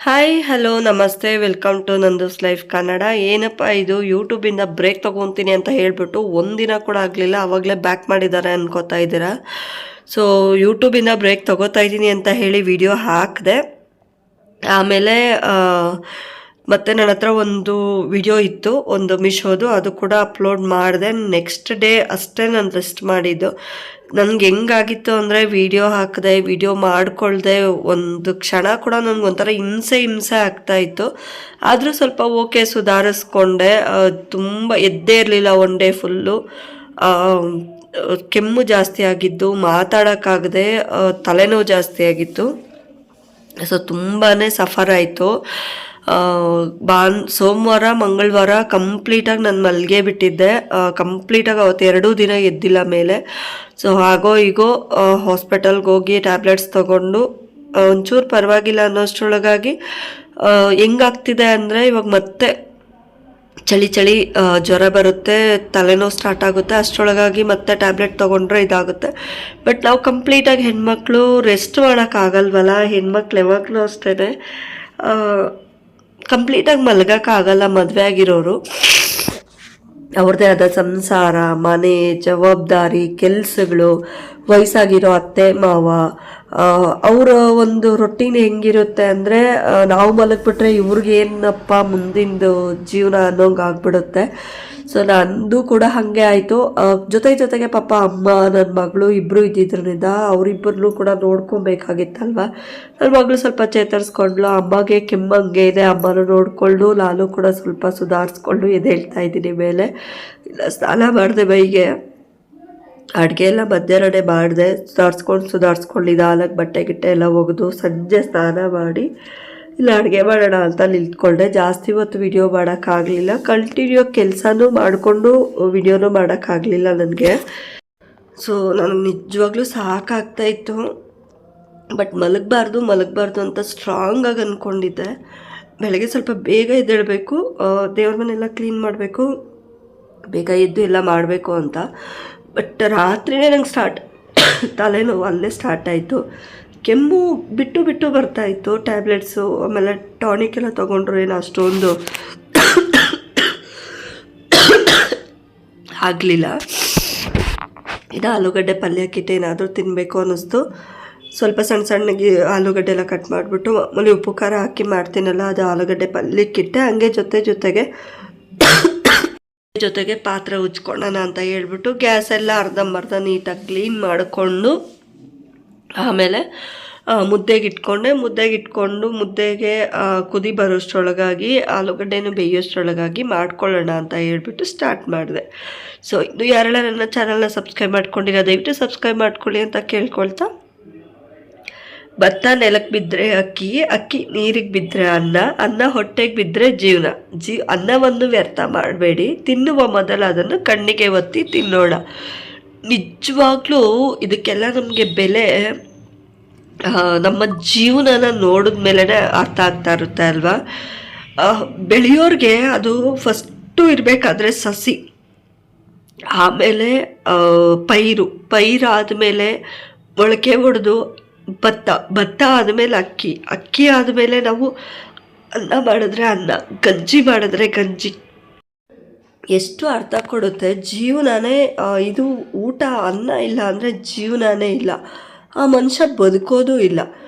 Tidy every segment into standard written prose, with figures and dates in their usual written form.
Hi hello ನಮಸ್ತೆ welcome to ನಂದೂಸ್ life Kannada. ಏನಪ್ಪ ಇದು ಯೂಟ್ಯೂಬಿಂದ ಬ್ರೇಕ್ ತೊಗೊತೀನಿ ಅಂತ ಹೇಳಿಬಿಟ್ಟು ಒಂದಿನ ಕೂಡ ಆಗಲಿಲ್ಲ, ಆವಾಗಲೇ ಬ್ಯಾಕ್ ಮಾಡಿದ್ದಾರೆ ಅನ್ಕೋತಾ ಇದ್ದೀರಾ. ಸೊ ಯೂಟ್ಯೂಬಿಂದ ಬ್ರೇಕ್ ತೊಗೋತಾ ಇದ್ದೀನಿ ಅಂತ ಹೇಳಿ ವಿಡಿಯೋ ಹಾಕಿದೆ. ಆಮೇಲೆ ಮತ್ತು ನನ್ನ ಹತ್ರ ಒಂದು ವಿಡಿಯೋ ಇತ್ತು, ಒಂದು ಮಿಶೋದು, ಅದು ಕೂಡ ಅಪ್ಲೋಡ್ ಮಾಡಿದೆ. ನೆಕ್ಸ್ಟ್ ಡೇ ಅಷ್ಟೇ ನಾನು ರೆಸ್ಟ್ ಮಾಡಿದ್ದು. ನನಗೆ ಹೆಂಗಾಗಿತ್ತು ಅಂದರೆ ವಿಡಿಯೋ ಹಾಕಿದೆ, ವಿಡಿಯೋ ಮಾಡ್ಕೊಳ್ದೆ ಒಂದು ಕ್ಷಣ ಕೂಡ ನನಗೆ ಒಂಥರ ಹಿಂಸೆ ಆಗ್ತಾಯಿತ್ತು. ಆದರೂ ಸ್ವಲ್ಪ ಓಕೆ ಸುಧಾರಿಸ್ಕೊಂಡೆ. ತುಂಬ ಎದ್ದೇ ಇರಲಿಲ್ಲ ಒನ್ ಡೇ ಫುಲ್ಲು. ಕೆಮ್ಮು ಜಾಸ್ತಿ ಆಗಿದ್ದು, ಮಾತಾಡೋಕ್ಕಾಗದೆ, ತಲೆನೋವು ಜಾಸ್ತಿ ಆಗಿತ್ತು. ಸೊ ತುಂಬಾ ಸಫರ್ ಆಯಿತು. ಸೋಮವಾರ ಮಂಗಳವಾರ ಕಂಪ್ಲೀಟಾಗಿ ನಾನು ಮಲ್ಗೆ ಬಿಟ್ಟಿದ್ದೆ. ಕಂಪ್ಲೀಟಾಗಿ ಅವತ್ತು 2 ದಿನ ಎದ್ದಿಲ್ಲ ಮೇಲೆ. ಸೊ ಹಾಗೋ ಈಗೋ ಹಾಸ್ಪಿಟಲ್ಗೆ ಹೋಗಿ ಟ್ಯಾಬ್ಲೆಟ್ಸ್ ತೊಗೊಂಡು ಒಂಚೂರು ಪರವಾಗಿಲ್ಲ ಅನ್ನೋಷ್ಟರೊಳಗಾಗಿ ಹೆಂಗಾಗ್ತಿದೆ ಅಂದರೆ ಇವಾಗ ಮತ್ತೆ ಚಳಿ ಜ್ವರ ಬರುತ್ತೆ, ತಲೆನೋವು ಸ್ಟಾರ್ಟ್ ಆಗುತ್ತೆ. ಅಷ್ಟರೊಳಗಾಗಿ ಮತ್ತೆ ಟ್ಯಾಬ್ಲೆಟ್ ತೊಗೊಂಡ್ರೆ ಇದಾಗುತ್ತೆ. ಬಟ್ ನಾವು ಕಂಪ್ಲೀಟಾಗಿ ಹೆಣ್ಮಕ್ಳು ರೆಸ್ಟ್ ಮಾಡೋಕ್ಕಾಗಲ್ವಲ್ಲ. ಹೆಣ್ಮಕ್ಳು ಯಾವಾಗಲೂ ಅಷ್ಟೇ ಕಂಪ್ಲೀಟಾಗಿ ಮಲಗೋಕ್ಕಾಗಲ್ಲ. ಮದುವೆ ಆಗಿರೋರು ಅವ್ರದ್ದೇ ಆದ ಸಂಸಾರ, ಮನೆ, ಜವಾಬ್ದಾರಿ, ಕೆಲಸಗಳು, ವಯಸ್ಸಾಗಿರೋ ಅತ್ತೆ ಮಾವ, ಅವರ ಒಂದು ರೊಟೀನ್ ಹೆಂಗಿರುತ್ತೆ ಅಂದರೆ ನಾವು ಮಲಗಿಬಿಟ್ರೆ ಇವ್ರಿಗೇನಪ್ಪ ಮುಂದಿಂದು ಜೀವನ ಅನ್ನೋಂಗೆ ಆಗ್ಬಿಡುತ್ತೆ. ಸೊ ನಂದು ಕೂಡ ಹಾಗೆ ಆಯಿತು. ಜೊತೆಗೆ ಪಾಪ ಅಮ್ಮ ನನ್ನ ಮಗಳು ಇಬ್ಬರು ಇದ್ದಿದ್ರಿಂದ ಅವರಿಬ್ಬರನ್ನೂ ಕೂಡ ನೋಡ್ಕೊಬೇಕಾಗಿತ್ತಲ್ವ. ನನ್ನ ಮಗಳು ಸ್ವಲ್ಪ ಚೇತರಿಸ್ಕೊಂಡ್ಲು. ಅಮ್ಮಗೆ ಕೆಮ್ಮಂಗೆ ಇದೆ, ಅಮ್ಮನೂ ನೋಡಿಕೊಂಡು ನಾನು ಕೂಡ ಸ್ವಲ್ಪ ಸುಧಾರಿಸ್ಕೊಂಡು ಎದ್ದೇಳ್ತಾ ಇದ್ದೀನಿ ಮೇಲೆ. ಇಲ್ಲ ಸ್ನಾನ ಮಾಡಿದೆ, ಬೈಗೆ ಅಡುಗೆ ಎಲ್ಲ ಮಧ್ಯಾಹ್ನನೇ ಮಾಡಿದೆ. ಸುಧಾರಿಸ್ಕೊಂಡು ನಿಧಾನಕ್ಕೆ ಬಟ್ಟೆ ಗಿಟ್ಟೆ ಎಲ್ಲ ಒಗೆದು ಸಂಜೆ ಸ್ನಾನ ಮಾಡಿ ಇಲ್ಲ ಅಡುಗೆ ಮಾಡೋಣ ಅಂತ ನಿಂತ್ಕೊಂಡೆ. ಜಾಸ್ತಿ ಹೊತ್ತು ವಿಡಿಯೋ ಮಾಡೋಕ್ಕಾಗಲಿಲ್ಲ. ಕಂಟಿನ್ಯೂ ಕೆಲಸನೂ ಮಾಡಿಕೊಂಡು ವಿಡಿಯೋನೂ ಮಾಡೋಕ್ಕಾಗಲಿಲ್ಲ ನನಗೆ. ಸೊ ನನಗೆ ನಿಜವಾಗ್ಲೂ ಸಾಕಾಗ್ತಾಯಿತ್ತು. ಬಟ್ ಮಲಗಬಾರ್ದು ಅಂತ ಸ್ಟ್ರಾಂಗಾಗಿ ಅಂದ್ಕೊಂಡಿದ್ದೆ. ಬೆಳಗ್ಗೆ ಸ್ವಲ್ಪ ಬೇಗ ಎದ್ದೇಳಬೇಕು, ದೇವ್ರ ಮನೆಯೆಲ್ಲ ಕ್ಲೀನ್ ಮಾಡಬೇಕು, ಬೇಗ ಎದ್ದು ಎಲ್ಲ ಮಾಡಬೇಕು ಅಂತ. ಬಟ್ ರಾತ್ರಿಯೇ ನಂಗೆ ತಲೆನೋವು ಅಲ್ಲೇ ಸ್ಟಾರ್ಟ್ ಆಯಿತು. ಕೆಮ್ಮು ಬಿಟ್ಟು ಬರ್ತಾಯಿತ್ತು. ಟ್ಯಾಬ್ಲೆಟ್ಸು ಆಮೇಲೆ ಟಾನಿಕ್ ಎಲ್ಲ ತೊಗೊಂಡ್ರು ಏನು ಅಷ್ಟೊಂದು ಆಗಲಿಲ್ಲ. ಇದು ಆಲೂಗಡ್ಡೆ ಪಲ್ಯ ಕಿಟ್ಟು ಏನಾದರೂ ತಿನ್ನಬೇಕು ಅನ್ನಿಸ್ತು. ಸ್ವಲ್ಪ ಸಣ್ಣಗೆ ಆಲೂಗಡ್ಡೆ ಎಲ್ಲ ಕಟ್ ಮಾಡಿಬಿಟ್ಟು ಆಮೇಲೆ ಉಪ್ಪು ಖಾರ ಹಾಕಿ ಮಾಡ್ತೀನಲ್ಲ, ಅದು ಆಲೂಗಡ್ಡೆ ಪಲ್ಯಕ್ಕಿಟ್ಟೆ. ಹಂಗೆ ಜೊತೆಗೆ ಪಾತ್ರೆ ಉಜ್ಕೊಳ್ಳೋಣ ಅಂತ ಹೇಳ್ಬಿಟ್ಟು ಗ್ಯಾಸ್ ಎಲ್ಲ ಅರ್ಧಂಬರ್ಧ ನೀಟಾಗಿ ಕ್ಲೀನ್ ಮಾಡಿಕೊಂಡು ಆಮೇಲೆ ಮುದ್ದೆಗೆ ಇಟ್ಕೊಂಡು ಮುದ್ದೆಗೆ ಕುದಿ ಬರೋಷ್ಟರೊಳಗಾಗಿ ಆಲೂಗಡ್ಡೆನೂ ಬೇಯೋಷ್ಟರೊಳಗಾಗಿ ಮಾಡ್ಕೊಳ್ಳೋಣ ಅಂತ ಹೇಳ್ಬಿಟ್ಟು ಸ್ಟಾರ್ಟ್ ಮಾಡಿದೆ. ಸೊ ಇದು ಯಾರೆಲ್ಲ ನನ್ನ ಚಾನಲ್ನ ಸಬ್ಸ್ಕ್ರೈಬ್ ಮಾಡ್ಕೊಂಡಿರೋ ದಯವಿಟ್ಟು ಸಬ್ಸ್ಕ್ರೈಬ್ ಮಾಡ್ಕೊಳ್ಳಿ ಅಂತ ಕೇಳ್ಕೊಳ್ತಾ, ಭತ್ತ ನೆಲಕ್ಕೆ ಬಿದ್ದರೆ ಅಕ್ಕಿ ನೀರಿಗೆ ಬಿದ್ದರೆ ಅನ್ನ ಹೊಟ್ಟೆಗೆ ಬಿದ್ದರೆ ಜೀವನ. ಅನ್ನವನ್ನು ವ್ಯರ್ಥ ಮಾಡಬೇಡಿ, ತಿನ್ನುವ ಮೊದಲು ಅದನ್ನು ಕಣ್ಣಿಗೆ ಒತ್ತಿ ತಿನ್ನೋಣ. ನಿಜವಾಗ್ಲೂ ಇದಕ್ಕೆಲ್ಲ ನಮಗೆ ಬೆಲೆ ನಮ್ಮ ಜೀವನನ ನೋಡಿದ ಮೇಲೇ ಅರ್ಥ ಆಗ್ತಾ ಇರುತ್ತೆ ಅಲ್ವಾ. ಬೆಳೆಯೋರಿಗೆ ಅದು ಫಸ್ಟು ಇರಬೇಕಾದ್ರೆ ಸಸಿ, ಆಮೇಲೆ ಪೈರಾದಮೇಲೆ ಮೊಳಕೆ ಹೊಡೆದು ಭತ್ತ ಆದಮೇಲೆ ಅಕ್ಕಿ ಆದಮೇಲೆ ನಾವು ಅನ್ನ ಮಾಡಿದ್ರೆ ಅನ್ನ, ಗಂಜಿ ಮಾಡಿದ್ರೆ ಗಂಜಿ. ಎಷ್ಟು ಅರ್ಥ ಕೊಡುತ್ತೆ ಜೀವನನೇ ಇದು. ಊಟ ಅನ್ನ ಇಲ್ಲ ಅಂದರೆ ಜೀವನನೇ ಇಲ್ಲ, ಆ ಮನುಷ್ಯ ಬದುಕೋದು ಇಲ್ಲ.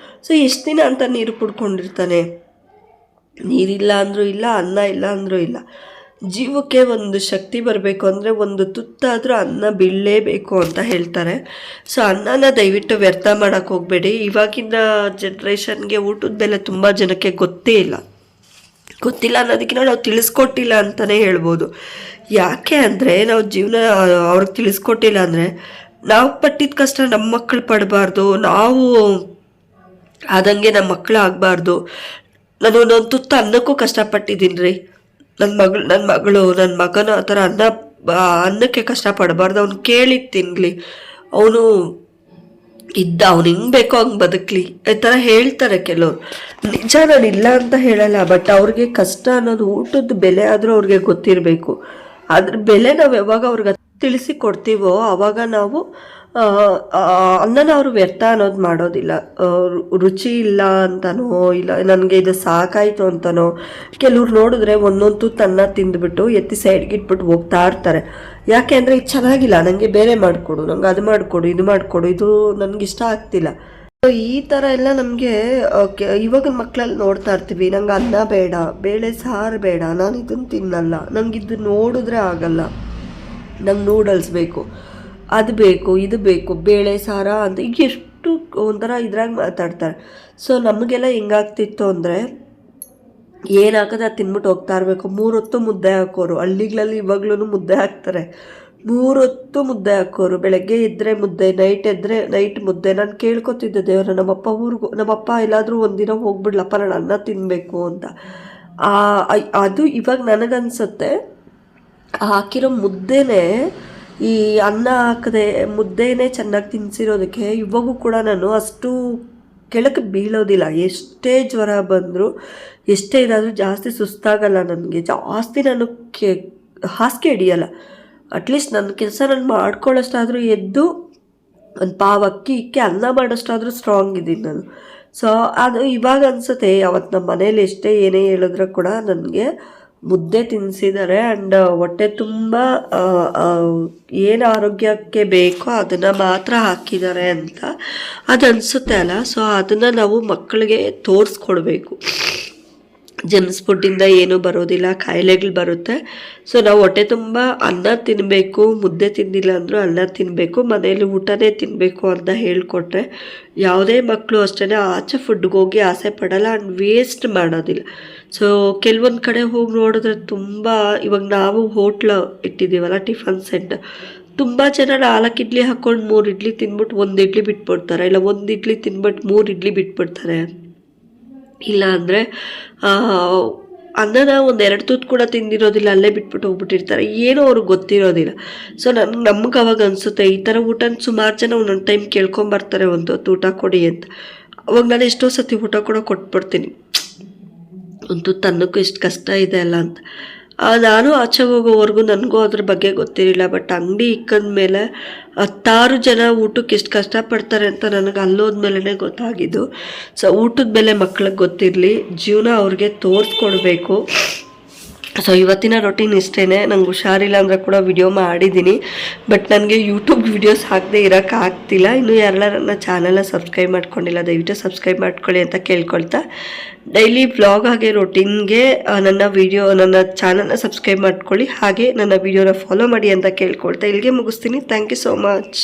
ಸೊ ಎಷ್ಟು ದಿನ ಅಂತ ನೀರು ಕುಡ್ಕೊಂಡಿರ್ತಾನೆ? ನೀರಿಲ್ಲ ಅಂದರೂ ಇಲ್ಲ, ಅನ್ನ ಇಲ್ಲ ಅಂದರೂ ಇಲ್ಲ. ಜೀವಕ್ಕೆ ಒಂದು ಶಕ್ತಿ ಬರಬೇಕು ಅಂದರೆ ಒಂದು ತುತ್ತಾದರೂ ಅನ್ನ ಬೀಳಲೇಬೇಕು ಅಂತ ಹೇಳ್ತಾರೆ. ಸೊ ಅನ್ನನ ದಯವಿಟ್ಟು ವ್ಯರ್ಥ ಮಾಡೋಕ್ಕೆ ಹೋಗಬೇಡಿ. ಇವಾಗಿನ ಜನ್ರೇಷನ್ಗೆ ಊಟದ ಬೆಲೆ ತುಂಬ ಜನಕ್ಕೆ ಗೊತ್ತಿಲ್ಲ ಅನ್ನೋದಕ್ಕಿಂತ ನಾವು ತಿಳಿಸ್ಕೊಟ್ಟಿಲ್ಲ ಅಂತಲೇ ಹೇಳ್ಬೋದು. ಯಾಕೆ ಅಂದರೆ ನಾವು ಜೀವನ ಅವ್ರಿಗೆ ತಿಳಿಸ್ಕೊಟ್ಟಿಲ್ಲ ಅಂದರೆ ನಾವು ಪಟ್ಟಿದ ಕಷ್ಟ ನಮ್ಮ ಮಕ್ಕಳು ಪಡಬಾರ್ದು, ನಾವು ಆದಂಗೆ ನಮ್ಮ ಮಕ್ಕಳು ಆಗಬಾರ್ದು. ನಾನು ಒಂದೊಂದು ತುತ್ತ ಅನ್ನಕ್ಕೂ ಕಷ್ಟಪಟ್ಟಿದ್ದೀನಿ ರೀ. ನನ್ನ ಮಗನ ಆ ಥರ ಅನ್ನಕ್ಕೆ ಕಷ್ಟಪಡಬಾರ್ದು. ಅವ್ನು ಕೇಳಿದ್ದು ತಿನ್ನಲಿ, ಅವನು ಅವ್ನು ಹೆಂಗೆ ಬೇಕೋ ಹಂಗೆ ಬದುಕಲಿ ಈ ಥರ ಹೇಳ್ತಾರೆ ಕೆಲವರು. ನಿಜ, ನಾನು ಇಲ್ಲ ಅಂತ ಹೇಳಲ್ಲ. ಬಟ್ ಅವ್ರಿಗೆ ಕಷ್ಟ ಅನ್ನೋದು, ಊಟದ ಬೆಲೆ ಆದರೂ ಅವ್ರಿಗೆ ಗೊತ್ತಿರಬೇಕು. ಅದ್ರ ಬೆಲೆ ನಾವು ಯಾವಾಗ ಅವ್ರಿಗೆ ತಿಳಿಸಿ ಕೊಡ್ತೀವೋ ಆವಾಗ ನಾವು ಅನ್ನನ ಅವರು ವ್ಯರ್ಥ ಅನ್ನೋದು ಮಾಡೋದಿಲ್ಲ. ರುಚಿ ಇಲ್ಲ ಅಂತನೋ, ಇಲ್ಲ ನನಗೆ ಇದು ಸಾಕಾಯಿತು ಅಂತನೋ. ಕೆಲವ್ರು ನೋಡಿದ್ರೆ ಒಂದೊಂದು ತುತ್ತು ಅನ್ನ ತಿಂದುಬಿಟ್ಟು ಎತ್ತಿ ಸೈಡ್ಗೆ ಇಟ್ಬಿಟ್ಟು ಹೋಗ್ತಾ ಇರ್ತಾರೆ. ಯಾಕೆ ಅಂದರೆ ಇದು ಚೆನ್ನಾಗಿಲ್ಲ, ನನಗೆ ಬೇರೆ ಮಾಡಿಕೊಡು, ನಂಗೆ ಅದು ಮಾಡಿಕೊಡು, ಇದು ಮಾಡಿಕೊಡು, ಇದು ನನಗಿಷ್ಟ ಆಗ್ತಿಲ್ಲ. ಈ ಥರ ಎಲ್ಲ ನಮಗೆ ಇವಾಗ ಮಕ್ಕಳಲ್ಲಿ ನೋಡ್ತಾ ಇರ್ತೀವಿ. ನಂಗೆ ಅನ್ನ ಬೇಡ, ಬೇಳೆ ಸಾರು ಬೇಡ, ನಾನು ಇದನ್ನು ತಿನ್ನಲ್ಲ, ನಂಗೆ ಇದು ನೋಡಿದ್ರೆ ಆಗಲ್ಲ, ನಂಗೆ ನೂಡಲ್ಸ್ ಬೇಕು, ಅದು ಬೇಕು, ಇದು ಬೇಕು, ಬೇಳೆ ಸಾರ ಅಂತ ಈಗ ಎಷ್ಟು ಒಂಥರ ಇದ್ರಾಗ ಮಾತಾಡ್ತಾರೆ. ಸೊ ನಮಗೆಲ್ಲ ಹೆಂಗಾಗ್ತಿತ್ತು ಅಂದರೆ ಏನು ಹಾಕೋದು ಅದು ತಿನ್ಬಿಟ್ಟು ಹೋಗ್ತಾ ಇರಬೇಕು. 3 ಹೊತ್ತು ಮುದ್ದೆ ಹಾಕೋರು. ಹಳ್ಳಿಗಳಲ್ಲಿ ಇವಾಗ್ಲೂ ಮುದ್ದೆ ಹಾಕ್ತಾರೆ. 3 ಹೊತ್ತು ಮುದ್ದೆ ಹಾಕೋರು. ಬೆಳಗ್ಗೆ ಇದ್ದರೆ ಮುದ್ದೆ, ನೈಟ್ ಎದ್ದರೆ ನೈಟ್ ಮುದ್ದೆ. ನಾನು ಕೇಳ್ಕೊತಿದ್ದೆ ದೇವ್ರ, ನಮ್ಮಪ್ಪ ಎಲ್ಲಾದರೂ ಒಂದಿನ ಹೋಗ್ಬಿಡ್ಲಪ್ಪ, ನಾನು ಅನ್ನ ತಿನ್ನಬೇಕು ಅಂತ. ಅದು ಇವಾಗ ನನಗನ್ಸುತ್ತೆ ಹಾಕಿರೋ ಮುದ್ದೆನೇ, ಈ ಅನ್ನ ಹಾಕದೆ ಮುದ್ದೆನೇ ಚೆನ್ನಾಗಿ ತಿನ್ಸಿರೋದಕ್ಕೆ ಇವಾಗೂ ಕೂಡ ನಾನು ಅಷ್ಟು ಕೆಳಕ್ಕೆ ಬೀಳೋದಿಲ್ಲ. ಎಷ್ಟೇ ಜ್ವರ ಬಂದರೂ, ಎಷ್ಟೇ ಇದಾದರೂ ಜಾಸ್ತಿ ಸುಸ್ತಾಗಲ್ಲ ನನಗೆ. ಜಾಸ್ತಿ ನಾನು ಹಾಸಿಗೆ ಹಿಡಿಯಲ್ಲ. ಅಟ್ಲೀಸ್ಟ್ ನನ್ನ ಕೆಲಸ ನಾನು ಮಾಡ್ಕೊಳ್ಳೋಷ್ಟಾದರೂ ಎದ್ದು ಒಂದು ಪಾವ್ ಅಕ್ಕಿ ಇಕ್ಕಿ ಅನ್ನ ಮಾಡೋಷ್ಟಾದರೂ ಸ್ಟ್ರಾಂಗ್ ಇದ್ದೀನಿ ನಾನು. ಸೊ ಅದು ಇವಾಗ ಅನಿಸುತ್ತೆ, ಅವತ್ತು ನಮ್ಮ ಮನೇಲಿ ಎಷ್ಟೇ ಏನೇ ಹೇಳಿದ್ರು ಕೂಡ ನನಗೆ ಮುದ್ದೆ ತಿನ್ನಿಸಿದ್ದಾರೆ. ಆ್ಯಂಡ್ ಹೊಟ್ಟೆ ತುಂಬ ಏನು ಆರೋಗ್ಯಕ್ಕೆ ಬೇಕೋ ಅದನ್ನು ಮಾತ್ರ ಹಾಕಿದ್ದಾರೆ ಅಂತ ಅದು ಅನಿಸುತ್ತೆ ಅಲ್ಲ. ಸೊ ಅದನ್ನು ನಾವು ಮಕ್ಕಳಿಗೆ ತೋರಿಸ್ಕೊಡ್ಬೇಕು. ಜೆಮ್ಸ್ ಫುಡ್ಡಿಂದ ಏನೂ ಬರೋದಿಲ್ಲ, ಕಾಯಿಲೆಗಳು ಬರುತ್ತೆ. ಸೊ ನಾವು ಹೊಟ್ಟೆ ತುಂಬ ಅನ್ನ ತಿನ್ನಬೇಕು, ಮುದ್ದೆ ತಿಂದಿಲ್ಲ ಅಂದರೂ ಅನ್ನ ತಿನ್ನಬೇಕು, ಮನೆಯಲ್ಲಿ ಊಟನೇ ತಿನ್ನಬೇಕು ಅಂತ ಹೇಳಿಕೊಟ್ರೆ ಯಾವುದೇ ಮಕ್ಕಳು ಅಷ್ಟೇ ಆಚೆ ಫುಡ್ಗೆ ಹೋಗಿ ಆಸೆ ಪಡಲ್ಲ ಆ್ಯಂಡ್ ವೇಸ್ಟ್ ಮಾಡೋದಿಲ್ಲ. ಸೊ ಕೆಲವೊಂದು ಕಡೆ ಹೋಗಿ ನೋಡಿದ್ರೆ ತುಂಬ, ಇವಾಗ ನಾವು ಹೋಟ್ಲ ಇಟ್ಟಿದ್ದೀವಲ್ಲ, ಟಿಫನ್ ಸೆಂಟರ್, ತುಂಬ ಜನ 4 ಇಡ್ಲಿ ಹಾಕ್ಕೊಂಡು 3 ಇಡ್ಲಿ ತಿಂದ್ಬಿಟ್ಟು 1 ಇಡ್ಲಿ ಬಿಟ್ಬಿಡ್ತಾರೆ, ಇಲ್ಲ 1 ಇಡ್ಲಿ ತಿಂದ್ಬಿಟ್ಟು 3 ಇಡ್ಲಿ ಬಿಟ್ಬಿಡ್ತಾರೆ. ಇಲ್ಲ ಅಂದರೆ ಅನ್ನನ 1-2 ತುತ್ತು ಕೂಡ ತಿಂದಿರೋದಿಲ್ಲ, ಅಲ್ಲೇ ಬಿಟ್ಬಿಟ್ಟು ಹೋಗ್ಬಿಟ್ಟಿರ್ತಾರೆ. ಏನೋ ಅವ್ರಿಗೆ ಗೊತ್ತಿರೋದಿಲ್ಲ. ಸೊ ನಮ್ಗೆ ಅವಾಗ ಅನಿಸುತ್ತೆ, ಈ ಥರ ಊಟನ ಸುಮಾರು ಜನ ಒಂದೊಂದು ಟೈಮ್ ಕೇಳ್ಕೊಂಬರ್ತಾರೆ, ಒಂದು ಹೊತ್ತು ಊಟ ಕೊಡಿ ಅಂತ. ಅವಾಗ ನಾನು ಎಷ್ಟೋ ಸತಿ ಊಟ ಕೂಡ ಕೊಟ್ಬಿಡ್ತೀನಿ. ಒಂದು ತುತ್ತು ಅನ್ನಕ್ಕೂ ಎಷ್ಟು ಕಷ್ಟ ಇದೆ ಅಲ್ಲ ಅಂತ. ನಾನು ಆಚೆ ಹೋಗೋವರೆಗೂ ನನಗೂ ಅದ್ರ ಬಗ್ಗೆ ಗೊತ್ತಿರಲಿಲ್ಲ. ಬಟ್ ಅಂಗಡಿ ಇಕ್ಕದ ಮೇಲೆ 10 ಜನ ಊಟಕ್ಕೆ ಎಷ್ಟು ಕಷ್ಟಪಡ್ತಾರೆ ಅಂತ ನನಗೆ ಅಲ್ಲೋದ್ಮೇಲೆ ಗೊತ್ತಾಗಿದ್ದು. ಸೊ ಊಟದ ಬೆಲೆ ಮಕ್ಳಿಗೆ ಗೊತ್ತಿರಲಿ, ಜೀವನ ಅವ್ರಿಗೆ ತೋರಿಸ್ಕೊಡ್ಬೇಕು. ಸೊ ಇವತ್ತಿನ ರೊಟೀನ್ ಇಷ್ಟೇ. ನಂಗೆ ಹುಷಾರಿಲ್ಲ ಅಂದರೆ ಕೂಡ ವಿಡಿಯೋ ಮಾಡಿದ್ದೀನಿ, ಬಟ್ ನನಗೆ ಯೂಟ್ಯೂಬ್ ವಿಡಿಯೋಸ್ ಹಾಕದೆ ಇರೋಕ್ಕಾಗ್ತಿಲ್ಲ. ಇನ್ನೂ ಯಾರೆಲ್ಲ ನನ್ನ ಚಾನಲ್ನ ಸಬ್ಸ್ಕ್ರೈಬ್ ಮಾಡ್ಕೊಂಡಿಲ್ಲ, ದಯವಿಟ್ಟು ಸಬ್ಸ್ಕ್ರೈಬ್ ಮಾಡ್ಕೊಳ್ಳಿ ಅಂತ ಕೇಳ್ಕೊಳ್ತಾ, ಡೈಲಿ ವ್ಲಾಗ್ ಹಾಗೆ ರೊಟೀನ್ಗೆ ನನ್ನ ಚಾನಲ್ನ ಸಬ್ಸ್ಕ್ರೈಬ್ ಮಾಡ್ಕೊಳ್ಳಿ, ಹಾಗೆ ನನ್ನ ವಿಡಿಯೋನ ಫಾಲೋ ಮಾಡಿ ಅಂತ ಕೇಳ್ಕೊಳ್ತಾ ಇಲ್ಲಿಗೆ ಮುಗಿಸ್ತೀನಿ. Thank you so much.